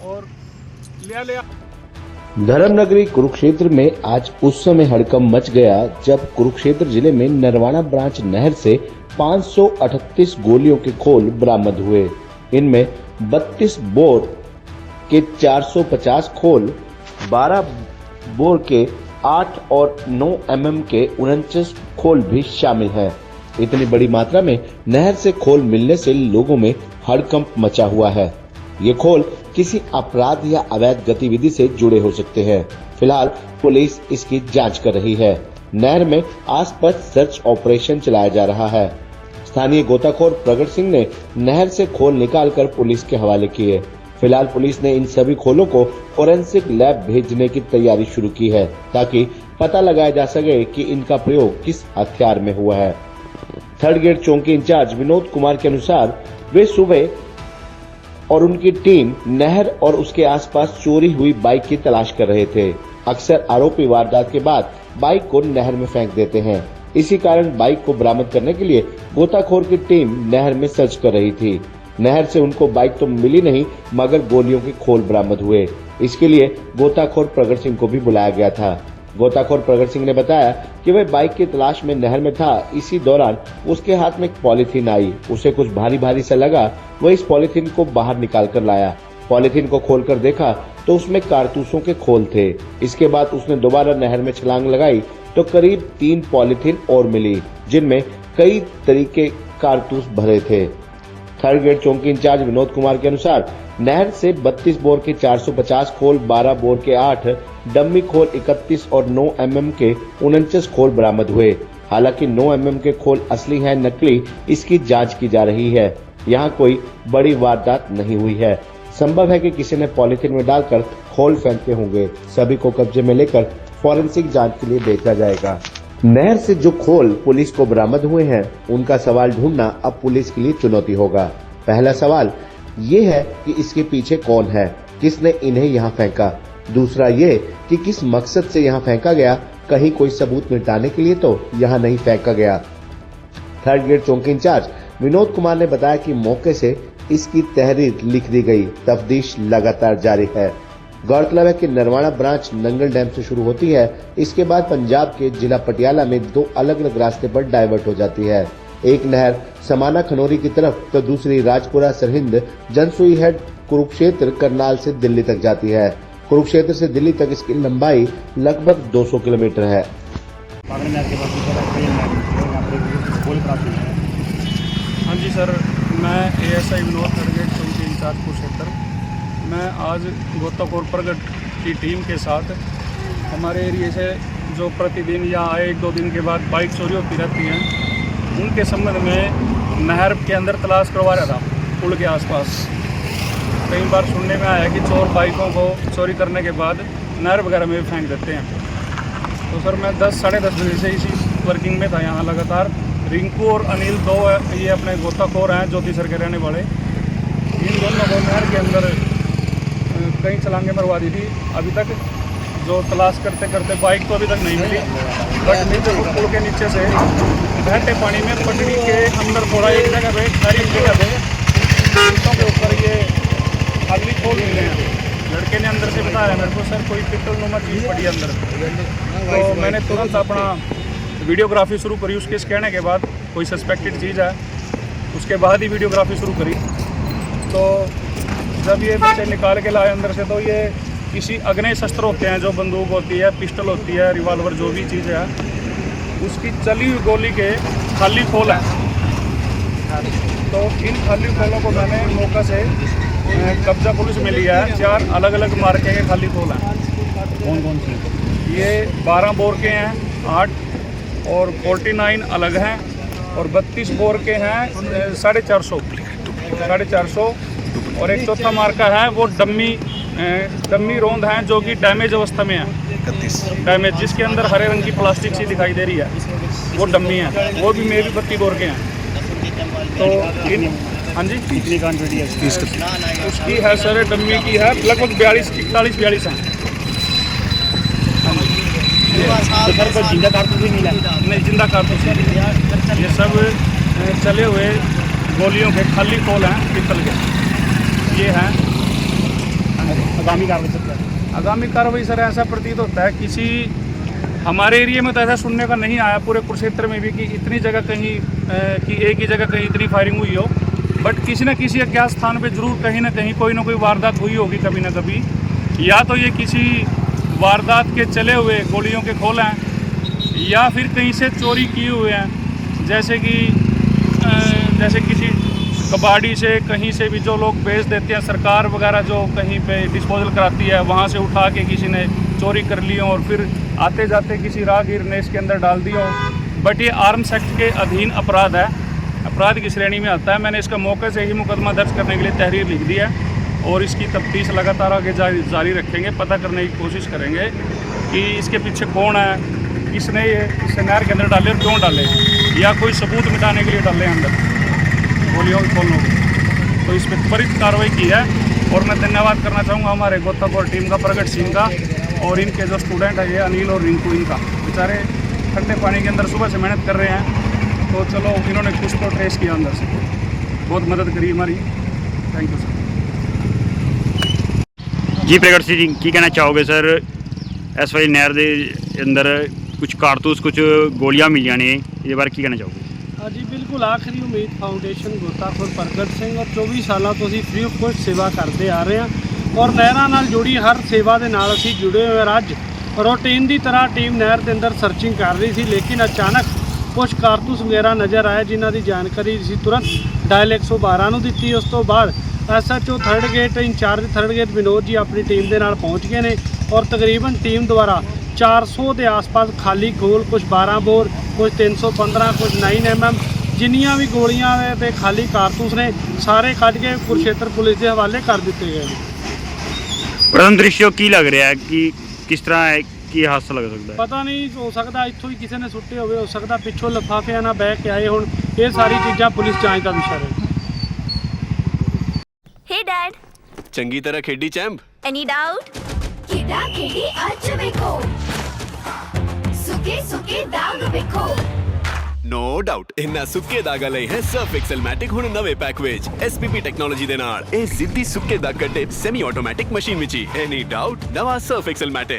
और लिया धर्मनगरी कुरुक्षेत्र में आज उस समय हड़कंप मच गया जब कुरुक्षेत्र जिले में नरवाना ब्रांच नहर से 538 गोलियों के खोल बरामद हुए। इनमें 32 बोर के 450 खोल, 12 बोर के 8 और 9 mm के 49 खोल भी शामिल हैं। इतनी बड़ी मात्रा में नहर से खोल मिलने से लोगों में हड़कंप मचा हुआ है। ये खोल किसी अपराध या अवैध गतिविधि से जुड़े हो सकते हैं। फिलहाल पुलिस इसकी जांच कर रही है। नहर में आसपास सर्च ऑपरेशन चलाया जा रहा है। स्थानीय गोताखोर प्रगट सिंह ने नहर से खोल निकालकर पुलिस के हवाले किए। फिलहाल पुलिस ने इन सभी खोलों को फोरेंसिक लैब भेजने की तैयारी शुरू की है ताकि पता लगाया जा सके कि इनका प्रयोग किस हथियार में हुआ है। थर्ड गेट चौकी इंचार्ज विनोद कुमार के अनुसार वे सुबह और उनकी टीम नहर और उसके आसपास चोरी हुई बाइक की तलाश कर रहे थे। अक्सर आरोपी वारदात के बाद बाइक को नहर में फेंक देते हैं। इसी कारण बाइक को बरामद करने के लिए गोताखोर की टीम नहर में सर्च कर रही थी। नहर से उनको बाइक तो मिली नहीं मगर गोलियों के खोल बरामद हुए। इसके लिए गोताखोर प्रगट सिंह को भी बुलाया गया था। गोताखोर प्रगट सिंह ने बताया कि वह बाइक की तलाश में नहर में था। इसी दौरान उसके हाथ में एक पॉलीथीन आई। उसे कुछ भारी भारी सा लगा। वह इस पॉलीथीन को बाहर निकाल कर लाया। पॉलीथीन को खोलकर देखा तो उसमें कारतूसों के खोल थे। इसके बाद उसने दोबारा नहर में छलांग लगाई तो करीब 3 पॉलीथीन और मिली जिनमें कई तरीके कारतूस भरे थे। थर्ड गेट चौकी इंचार्ज विनोद कुमार के अनुसार नहर से 32 बोर के 450 खोल, 12 बोर के 8, डम्मी खोल 31 और 9 mm के 49 खोल बरामद हुए। हालांकि 9 mm के खोल असली हैं नकली, इसकी जांच की जा रही है। यहां कोई बड़ी वारदात नहीं हुई है। संभव है कि किसी ने पॉलीथीन में डालकर खोल फेंके होंगे। सभी को कब्जे में लेकर फोरेंसिक जांच के लिए भेजा जाएगा। नहर से जो खोल पुलिस को बरामद हुए हैं उनका सवाल ढूंढना अब पुलिस के लिए चुनौती होगा। पहला सवाल ये है कि इसके पीछे कौन है, किसने इन्हें यहाँ फेंका। दूसरा ये कि किस मकसद से यहाँ फेंका गया, कहीं कोई सबूत मिटाने के लिए तो यहाँ नहीं फेंका गया। थर्ड गेट चौकी इंचार्ज विनोद कुमार ने बताया कि मौके से इसकी तहरीर लिख दी गई। तफ्तीश लगातार जारी है। गौरतलब है कि नरवाना ब्रांच नंगल डैम से शुरू होती है। इसके बाद पंजाब के जिला पटियाला में 2 अलग अलग रास्ते पर डाइवर्ट हो जाती है। एक नहर समाना खनौरी की तरफ तो दूसरी राजपुरा सरहिंद जनसुई हेड कुरुक्षेत्र करनाल से दिल्ली तक जाती है। कुरुक्षेत्र से दिल्ली तक इसकी लंबाई लगभग 200 किलोमीटर है। हाँ जी सर, मैं ASI विनोद थर्ड गेट चौकी इंचार्ज कुरुक्षेत्र। मैं आज गोताखोर प्रगट की टीम के साथ हमारे एरिए से जो प्रतिदिन या 1-2 दिन के बाद बाइक चोरी होती रहती हैं उनके संबंध में नहर के अंदर तलाश करवा रहा था। पुल के आसपास कई बार सुनने में आया कि चोर बाइकों को चोरी करने के बाद नहर वगैरह में भी फेंक देते हैं। तो सर मैं 10-10:30 बजे से इसी वर्किंग में था यहाँ लगातार। रिंकू और अनिल 2 ये अपने गोताखोर हैं ज्योतिसर के रहने वाले। इन दोनों को नहर के अंदर कई छलांगे मरवा दी थी। अभी तक जो तलाश करते करते बाइक तो अभी तक नहीं मिली, बट नीचे पुल के नीचे से बहते पानी में पटड़ी के अंदर थोड़ा एक जगह पे खाली जगह पे ईंटों के ऊपर ये खाली खोल मिले हैं। लड़के ने अंदर से बताया मेरे को सर कोई पिस्टल नुमा चीज़ पड़ी अंदर। तो मैंने तुरंत अपना वीडियोग्राफी शुरू करी। उसके कहने के बाद कोई सस्पेक्टेड चीज़ है उसके बाद ही वीडियोग्राफी शुरू करी। तो जब ये बच्चे निकाल के लाए अंदर से तो ये किसी अग्नि शस्त्र होते हैं, जो बंदूक होती है, पिस्टल होती है, रिवॉल्वर, जो भी चीज़ है उसकी चली हुई गोली के खाली खोल हैं। तो इन खाली खोलों को मैंने मौका से कब्जा पुलिस में लिया है। 4 अलग अलग मार्के के खाली खोल हैं। कौन कौन से? ये 12 बोर के हैं 8 और 49 अलग हैं और 32 बोर के हैं 450 और एक चौथा मार्का है वो डम्मी रोंद हैं जो कि डैमेज अवस्था में है। डैमेज जिसके अंदर हरे रंग की प्लास्टिक सी दिखाई दे रही है वो डम्मी है। वो भी मे भी 32 बोर के हैं। तो इन हाँ जी कितनी क्वांटिटी है उसकी है सर, डम्मी की है लगभग 41-42 हैं। तो सर कोई जिंदा कारतूस भी मिला? नहीं, जिंदा कारतूस नहीं। ये सब चले हुए गोलियों के खाली खोल हैं पिस्तल के, ये हैं। आगामी कार्रवाई सर क्या है? आगामी कार्रवाई सर ऐसा प्रतीत होता है किसी हमारे एरिया में तो ऐसा सुनने का नहीं आया, पूरे कुरुक्षेत्र में भी कि इतनी जगह कहीं कि एक ही जगह कहीं इतनी फायरिंग हुई हो, बट किसी न किसी अज्ञात स्थान पे जरूर कहीं ना कहीं कोई ना कोई वारदात हुई होगी कभी ना कभी। या तो ये किसी वारदात के चले हुए गोलियों के खोल हैं, या फिर कहीं से चोरी किए हुए हैं, जैसे किसी कबाड़ी से कहीं से भी जो लोग बेच देते हैं, सरकार वगैरह जो कहीं पे डिस्पोजल कराती है वहाँ से उठा के किसी ने चोरी कर ली हो और फिर आते जाते किसी राहगीर ने इसके अंदर डाल दिया हो। बट ये आर्म्स एक्ट के अधीन अपराध है, अपराध की श्रेणी में आता है। मैंने इसका मौके से ही मुकदमा दर्ज करने के लिए तहरीर लिख दी है और इसकी तफ्तीश लगातार आगे जारी रखेंगे। पता करने की कोशिश करेंगे कि इसके पीछे कौन है, किसने ये इसे नहर के अंदर डाले और क्यों डाले, या कोई सबूत मिटाने के लिए डाले अंदर गोलियों के खोलों को। तो इस पर त्वरित कार्रवाई की है और मैं धन्यवाद करना चाहूँगा हमारे गोताखोर टीम का, प्रगट सिंह का, और इनके जो स्टूडेंट है ये अनिल और रिंकू, इनका बेचारे ठंडे पानी के अंदर सुबह से मेहनत कर रहे हैं। तो चलो इन्होंने कुछ तो ट्रेस किया अंदर से, बहुत मदद करी हमारी। Thank you sir. जी प्रगट सिंह जी की कहना चाहोगे सर, इस वाली नहर के अंदर कुछ कारतूस कुछ गोलियां मिलियां ने, ये बारे की कहना चाहोगे? हाँ जी बिल्कुल, आखिरी उम्मीद फाउंडेशन गोताखोर प्रगਟ ਸਿੰਘ ਔਰ 24 ਸਾਲਾਂ ਤੋਂ ਅਸੀਂ ਫ੍ਰੀ ਆਫ ਕੋਸਟ ਸੇਵਾ ਕਰਦੇ ਆ ਰਹੇ ਹਾਂ ਔਰ ਨਹਿਰਾਂ ਨਾਲ ਜੁੜੀ ਹਰ ਸੇਵਾ ਦੇ ਨਾਲ ਅਸੀਂ ਜੁੜੇ ਹੋਏ ਹਾਂ। ਅੱਜ ਰੂਟੀਨ ਦੀ ਤਰ੍ਹਾਂ ਟੀਮ ਨਹਿਰ ਦੇ ਅੰਦਰ ਸਰਚਿੰਗ ਕਰ ਰਹੀ ਸੀ, ਲੇਕਿਨ ਅਚਾਨਕ ਕੁਝ ਕਾਰਤੂਸ ਵਗੈਰਾ ਨਜ਼ਰ ਆਏ ਜਿਨ੍ਹਾਂ ਦੀ ਜਾਣਕਾਰੀ ਅਸੀਂ ਤੁਰੰਤ ਡਾਇਲ 112 ਨੂੰ ਦਿੱਤੀ। ਉਸ ਤੋਂ ਬਾਅਦ SHO third gate incharge third gate Vinod ji ਆਪਣੀ ਟੀਮ ਦੇ ਨਾਲ ਪਹੁੰਚ ਗਏ ਨੇ ਔਰ ਤਕਰੀਬਨ ਟੀਮ ਦੁਆਰਾ 400 ਦੇ ਆਸ-ਪਾਸ ਖਾਲੀ ਖੋਲ, ਕੁਝ 12 ਬੋਰ, ਕੁਝ 315, ਕੁਝ 9mm, ਜਿੰਨੀਆਂ ਵੀ ਗੋਲੀਆਂ ਤੇ ਖਾਲੀ ਕਾਰਤੂਸ ਨੇ ਸਾਰੇ ਕੱਢ ਕੇ ਕੁਰੂਕਸ਼ੇਤਰ ਪੁਲਿਸ ਦੇ ਹਵਾਲੇ ਕਰ ਦਿੱਤੇ ਗਏ ਨੇ। प्रथम दृश्य की लग रहा है कि किस तरह है कि हादसा लग सकता है? ਪਤਾ ਨਹੀਂ, ਹੋ ਸਕਦਾ ਇੱਥੋਂ ਹੀ ਕਿਸੇ ਨੇ ਸੁੱਟੇ ਹੋਵੇ, ਹੋ ਸਕਦਾ ਪਿੱਛੋਂ ਲਿਫਾਫਿਆਂ ਨਾਲ ਬਹਿ ਕੇ ਆਏ ਹੁਣ। ਇਹ ਸਾਰੀ ਚੀਜ਼ਾਂ ਪੁਲਿਸ ਜਾਂਚ ਦਾ ਵਿਸ਼ਾ ਹੈ। Hey Dad, ਚੰਗੀ ਤਰ੍ਹਾਂ ਖੇਡੀ ਚੈਂਪ। any doubt? ਕਿਦਾ ਕਿਹੜੀ ਅੱਜ ਵੇਖੋ ਸੁੱਕੇ ਸੁੱਕੇ ਦਾਗ ਵੇਖੋ ਨੋ ਡਾਊਟ ਇਹਨਾਂ ਸੁੱਕੇ ਦਾਗਾਂ ਲਈ ਹੈ ਸਰਫ ਐਕਸਲਮੈਟਿਕ ਹੁਣ ਨਵੇਂ ਪੈਕ ਵਿੱਚ SPP ਟੈਕਨੋਲੋਜੀ ਦੇ ਨਾਲ ਇਹ ਜ਼ਿੱਦੀ ਸੁੱਕੇ ਦਾਗ ਕੱਢੇ ਸੈਮੀ ਆਟੋਮੈਟਿਕ ਮਸ਼ੀਨ ਵਿੱਚ ਹੀ। ਐਨੀ ਡਾਊਟ ਨਵਾਂ ਸਰਫ ਐਕਸਲਮੈਟਿਕ।